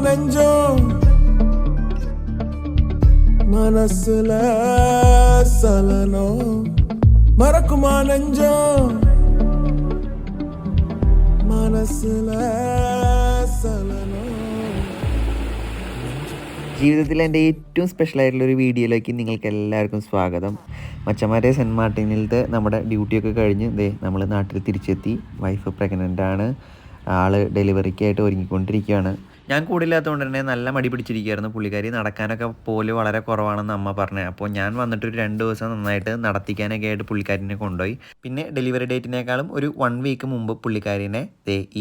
நெஞ்சம் மனசுல சலனம் மறக்குமா நெஞ்சம் മനസ്സില സലനം. ജീവിതത്തിൽ എൻ്റെ ഏറ്റവും സ്പെഷ്യലായിട്ടുള്ളൊരു വീഡിയോയിലേക്ക് നിങ്ങൾക്ക് എല്ലാവർക്കും സ്വാഗതം. മച്ചന്മാരെ സെൻറ്റ് മാർട്ടിനിലത്തെ നമ്മുടെ ഡ്യൂട്ടിയൊക്കെ കഴിഞ്ഞ് നമ്മൾ നാട്ടിൽ തിരിച്ചെത്തി. വൈഫ് പ്രഗ്നൻ്റാണ്. ആൾ ഡെലിവറിക്കായിട്ട് ഒരുങ്ങിക്കൊണ്ടിരിക്കുകയാണ്. ഞാൻ കൂടില്ലാത്തതുകൊണ്ട് തന്നെ നല്ല മടി പിടിച്ചിരിക്കുകയായിരുന്നു. പുള്ളിക്കാരി നടക്കാനൊക്കെ പോല് വളരെ കുറവാണെന്ന് അമ്മ പറഞ്ഞത്. അപ്പോൾ ഞാൻ വന്നിട്ടൊരു 2 ദിവസം നന്നായിട്ട് നടത്തിക്കാനൊക്കെ ആയിട്ട് പുള്ളിക്കാരിനെ കൊണ്ടുപോയി. പിന്നെ ഡെലിവറി ഡേറ്റിനേക്കാളും ഒരു 1 വീക്ക് മുമ്പ് പുള്ളിക്കാരിനെ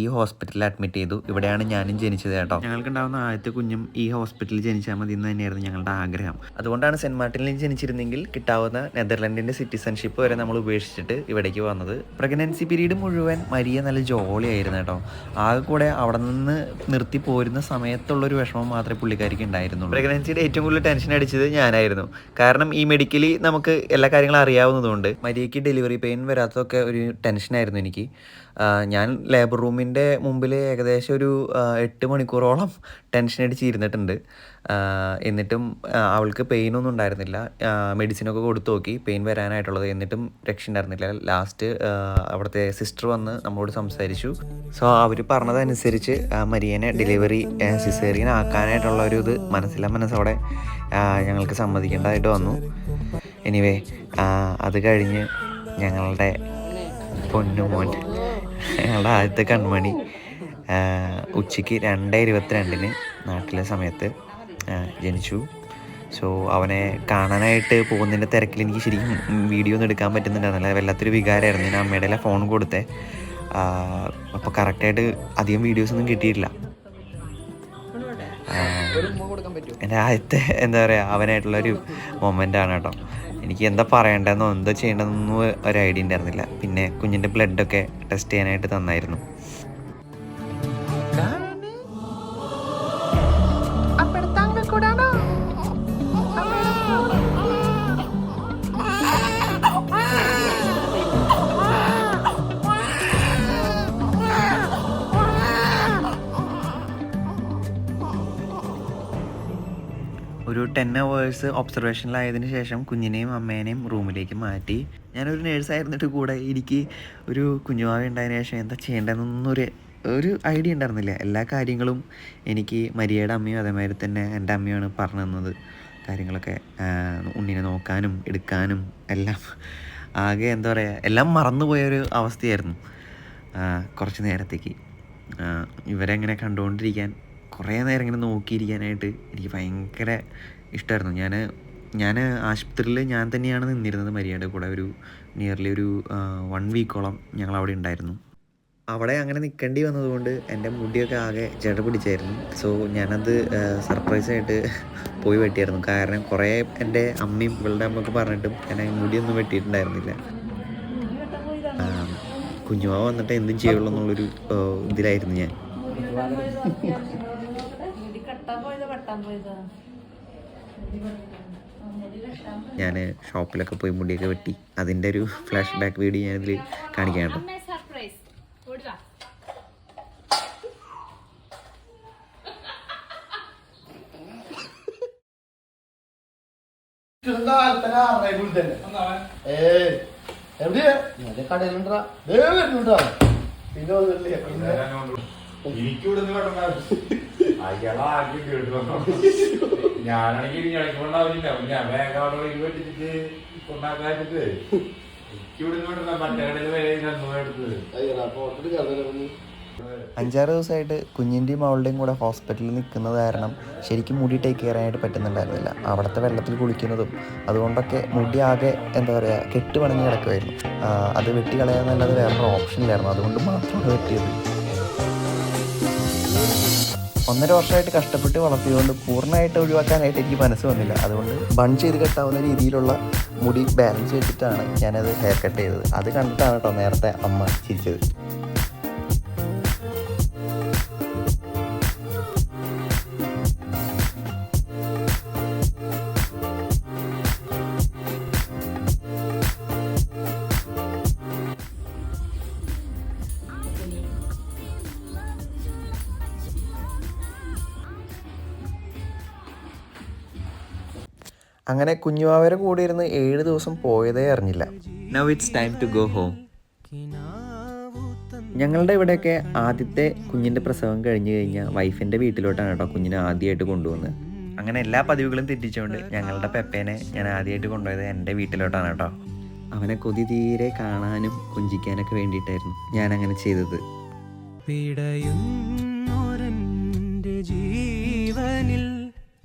ഈ ഹോസ്പിറ്റലിൽ അഡ്മിറ്റ് ചെയ്തു. ഇവിടെയാണ് ഞാനും ജനിച്ചത് കേട്ടോ. ഞങ്ങൾക്കുണ്ടാകുന്ന ആദ്യത്തെ കുഞ്ഞും ഈ ഹോസ്പിറ്റലിൽ ജനിച്ചാൽ മതി എന്ന് തന്നെയായിരുന്നു ഞങ്ങളുടെ ആഗ്രഹം. അതുകൊണ്ടാണ് സെൻറ്റ് മാർട്ടിനിൽ ജനിച്ചിരുന്നെങ്കിൽ കിട്ടാവുന്ന നെതർലൻഡിൻ്റെ സിറ്റിസൺഷിപ്പ് വരെ നമ്മൾ ഉപേക്ഷിച്ചിട്ട് ഇവിടേക്ക് വന്നത്. പ്രഗ്നൻസി പീരീഡ് മുഴുവൻ മരിയ നല്ല ജോളിയായിരുന്നു കേട്ടോ. ആകെ കൂടെ അവിടെ നിന്ന് നിർത്തി പോരുന്ന സമയത്തുള്ളൊരു വിഷമം മാത്രമേ പുള്ളിക്കാരിക്ക് ഉണ്ടായിരുന്നുള്ളൂ. പ്രഗ്നൻസിയുടെ ഏറ്റവും കൂടുതൽ ടെൻഷൻ അടിച്ചത് ഞാനായിരുന്നു. കാരണം ഈ മെഡിക്കലി നമുക്ക് എല്ലാ കാര്യങ്ങളും അറിയാവുന്നതുകൊണ്ട് മരിയയ്ക്ക് ഡെലിവറി പെയിൻ വരാത്തതൊക്കെ ഒരു ടെൻഷനായിരുന്നു എനിക്ക്. ഞാൻ ലേബർ റൂമിൻ്റെ മുമ്പിൽ ഏകദേശം ഒരു 8 മണിക്കൂറോളം ടെൻഷൻ അടിച്ച് ഇരുന്നിട്ടുണ്ട്. എന്നിട്ടും അവൾക്ക് പെയിനൊന്നും ഉണ്ടായിരുന്നില്ല. മെഡിസിനൊക്കെ കൊടുത്തു നോക്കി പെയിൻ വരാനായിട്ടുള്ളത്, എന്നിട്ടും രക്ഷ ഉണ്ടായിരുന്നില്ല. ലാസ്റ്റ് അവിടുത്തെ സിസ്റ്റർ വന്ന് നമ്മളോട് സംസാരിച്ചു. സോ അവർ പറഞ്ഞതനുസരിച്ച് മരിയനെ ഡെലിവറി സിസേറിയൻ ആക്കാനായിട്ടുള്ള ഒരു ഇത് മനസ്സോടെ ഞങ്ങൾക്ക് സമ്മതിക്കേണ്ടതായിട്ട് വന്നു. എനിവേ അത് കഴിഞ്ഞ് ഞങ്ങളുടെ പൊന്നുമോൻ, ഞങ്ങളുടെ ആദ്യത്തെ കൺമണി ഉച്ചയ്ക്ക് 2:22 നാട്ടിലെ സമയത്ത് ജനിച്ചു. സോ അവനെ കാണാനായിട്ട് പോകുന്നതിൻ്റെ തിരക്കിൽ എനിക്ക് ശരിക്കും വീഡിയോ ഒന്നും എടുക്കാൻ പറ്റുന്നുണ്ടായിരുന്നില്ല. വല്ലാത്തൊരു വികാരമായിരുന്നു. ഞാൻ അമ്മയുടെ ഫോൺ കൊടുത്തേ. അപ്പോൾ കറക്റ്റായിട്ട് അധികം വീഡിയോസൊന്നും കിട്ടിയിട്ടില്ല. എൻ്റെ ആദ്യത്തെ എന്താ പറയുക അവനായിട്ടുള്ളൊരു മൊമെൻ്റാണ് കേട്ടോ. എനിക്ക് എന്താ പറയേണ്ടതെന്നോ എന്താ ചെയ്യേണ്ടതെന്നൊന്നും ഒരു ഐഡിയ ഉണ്ടായിരുന്നില്ല. പിന്നെ കുഞ്ഞിൻ്റെ ബ്ലഡൊക്കെ ടെസ്റ്റ് ചെയ്യാനായിട്ട് തന്നായിരുന്നു. ഒരു 10 hours ഒബ്സർവേഷനിലായതിനു ശേഷം കുഞ്ഞിനെയും അമ്മേനെയും റൂമിലേക്ക് മാറ്റി. ഞാനൊരു നേഴ്സായിരുന്നിട്ട് കൂടെ എനിക്ക് ഒരു കുഞ്ഞുമാവ ഉണ്ടായതിനു ശേഷം എന്താ ചെയ്യേണ്ടതെന്നൊന്നും ഒരു ഐഡിയ ഉണ്ടായിരുന്നില്ല. എല്ലാ കാര്യങ്ങളും എനിക്ക് മരിയയുടെ അമ്മയും അതേമാതിരി തന്നെ എൻ്റെ അമ്മയാണ് പറഞ്ഞു തന്നത്. കാര്യങ്ങളൊക്കെ ഉണ്ണിനെ നോക്കാനും എടുക്കാനും എല്ലാം ആകെ എന്താ പറയുക എല്ലാം മറന്നുപോയൊരു അവസ്ഥയായിരുന്നു കുറച്ച് നേരത്തേക്ക്. ഇവരെങ്ങനെ കണ്ടുകൊണ്ടിരിക്കാൻ കുറേ നേരം ഇങ്ങനെ നോക്കിയിരിക്കാനായിട്ട് എനിക്ക് ഭയങ്കര ഇഷ്ടമായിരുന്നു. ഞാൻ ആശുപത്രിയിൽ ഞാൻ തന്നെയാണ് നിന്നിരുന്നത് മരിയയുടെ കൂടെ. ഒരു നിയർലി ഒരു 1 വീക്കോളം ഞങ്ങൾ അവിടെ ഉണ്ടായിരുന്നു. അവിടെ അങ്ങനെ നിൽക്കേണ്ടി വന്നതുകൊണ്ട് എൻ്റെ മുടിയൊക്കെ ആകെ ജട പിടിച്ചായിരുന്നു. സോ ഞാനത് സർപ്രൈസായിട്ട് പോയി വെട്ടിയായിരുന്നു. കാരണം കുറേ എൻ്റെ അമ്മയും ഇവളുടെ അമ്മയൊക്കെ പറഞ്ഞിട്ടും എന്നെ മുടിയൊന്നും വെട്ടിയിട്ടുണ്ടായിരുന്നില്ല. കുഞ്ഞുമാവ വന്നിട്ട് എന്തും ചെയ്യുള്ളൂ എന്നുള്ളൊരു ഇതിലായിരുന്നു ഞാൻ. ഞാൻ ഷോപ്പിലൊക്കെ പോയി മുടിയൊക്കെ വെട്ടി അതിൻ്റെ ഒരു ഫ്ലാഷ് ബാക്ക് വീഡിയോ ഞാനിതിൽ കാണിക്കാനുണ്ട്. ഞാനാണെങ്കിൽ ഞണിക്കൊണ്ടാവില്ല. ഞാൻ വേഗം വെട്ടിച്ചിട്ട് കൊണ്ടാക്കാറ്റിട്ട് മറ്റേ കടയിൽ വരെ എടുത്തത്. 5-6 ദിവസമായിട്ട് കുഞ്ഞിൻ്റെയും അവളുടെയും കൂടെ ഹോസ്പിറ്റലിൽ നിൽക്കുന്നത് കാരണം ശരിക്കും മുടി ടേക്ക് കെയർ ആയിട്ട് പറ്റുന്നുണ്ടായിരുന്നില്ല. അവിടുത്തെ വെള്ളത്തിൽ കുളിക്കുന്നതും അതുകൊണ്ടൊക്കെ മുടി ആകെ എന്താ പറയുക കെട്ട് പണങ്ങി കിടക്കുമായിരുന്നു. അത് വെട്ടി കളയാന്നല്ലാതെ വേറൊരു ഓപ്ഷനിലായിരുന്നു. അതുകൊണ്ട് മാത്രമാണ് വെട്ടിയത്. 1.5 വർഷമായിട്ട് കഷ്ടപ്പെട്ട് വളർത്തിയതുകൊണ്ട് പൂർണ്ണമായിട്ട് ഒഴിവാക്കാനായിട്ട് എനിക്ക് മനസ്സ് വന്നില്ല. അതുകൊണ്ട് ബൺ ചെയ്ത് കെട്ടാവുന്ന രീതിയിലുള്ള മുടി ബാലൻസ് വെച്ചിട്ടാണ് ഞാനത് ഹെയർ കട്ട് ചെയ്തത്. അത് കണ്ടിട്ടാണ് കേട്ടോ നേരത്തെ അമ്മ ചിരിച്ചത്. അങ്ങനെ കുഞ്ഞുവാവരെ കൂടെ ഇരുന്ന് 7 ദിവസം പോയതേ അറിഞ്ഞില്ല. Now it's time to go home. ഞങ്ങളുടെ ഇവിടെയൊക്കെ ആദ്യത്തെ കുഞ്ഞിൻ്റെ പ്രസവം കഴിഞ്ഞ് കഴിഞ്ഞാൽ വൈഫിൻ്റെ വീട്ടിലോട്ടാണ് കേട്ടോ കുഞ്ഞിനെ ആദ്യമായിട്ട് കൊണ്ടുപോകുന്നത്. അങ്ങനെ എല്ലാ പതിവുകളും തെറ്റിച്ചുകൊണ്ട് ഞങ്ങളുടെ പെപ്പേനെ ഞാൻ ആദ്യമായിട്ട് കൊണ്ടുപോയത് എൻ്റെ വീട്ടിലോട്ടാണ് കേട്ടോ. അവനെ കൊതി തീരെ കാണാനും കൊഞ്ചിക്കാനൊക്കെ വേണ്ടിയിട്ടായിരുന്നു ഞാൻ അങ്ങനെ ചെയ്തത്. പിടയുന്നൊരെൻ്റെ ജീവനിൽ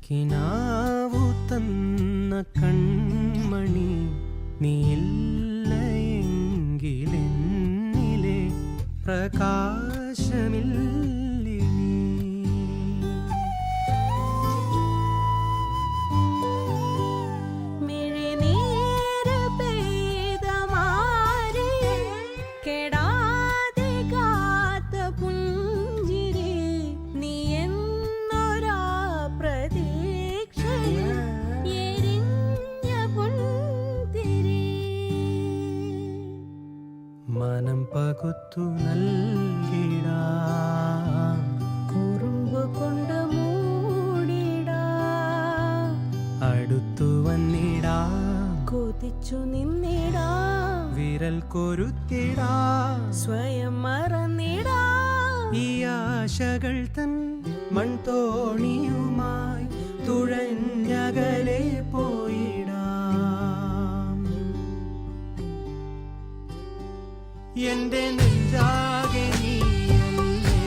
കിനാവു തന്ന കൺമണി നീയില്ലയെങ്കിലെന്നിലെ പ്രകാശമില്ലി. മിഴിനീര് പെയ്ത മാറി കെടാതെ കാത്ത പുഞ്ചിരി നീ എന്നൊരാ പ്രതീക്ഷയിൽ എരിഞ്ഞ പുൻതിരി. മനം പകുത്തു നൽകിടാം, കുറുമ്പ് കൊണ്ട് മൂടിടാം, അടുത്തു വന്നിടാം, കൊതിച്ചു നിന്നിടാം, വിരൽ കൊരുത്തിടാം, സ്വയം മറന്നിടാം. ഈ ആശകൾ തൻ മൺതോണിയുമായി തുഴഞ്ഞകലെ പോയിടാം. എന്റെ നെഞ്ചാകെ നീയല്ലേ,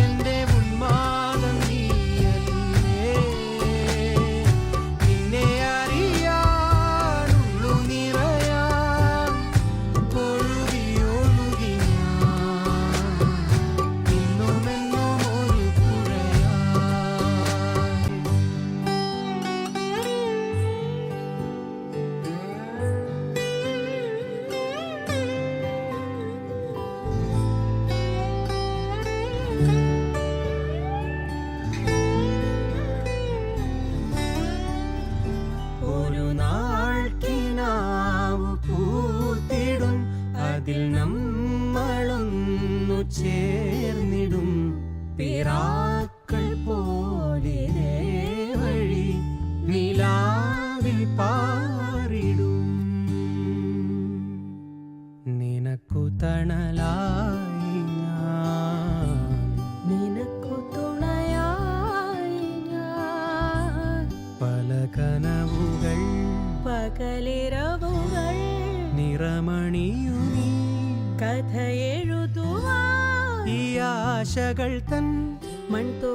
എന്റെ ഉന്മാദം നീയല്ലേ, നിന്നെ അറിയാനുള്ളു നിറയാൻ ഒഴുകി ഒഴുകി ഞാൻ ഇന്നുമെന്നും ഒരു പുഴയായി. ഒരു നാൾ കിനാവു പൂത്തിടും, അതിൽ നമ്മളൊന്നു ചേർന്നിടും, പിറാക്കൾ പോലെ വഴി നിലാവിൽ പാറിടും. നിനക്കു തണലായി ഞാൻ, നിനക്കു തുണയായി ഞാൻ, പല കനവുകൾ പകലിരവുകൾ നിറമണിയുമീ കഥ എഴുതുവാൻ, ഈ ആശകൾ തൻ മൺതോ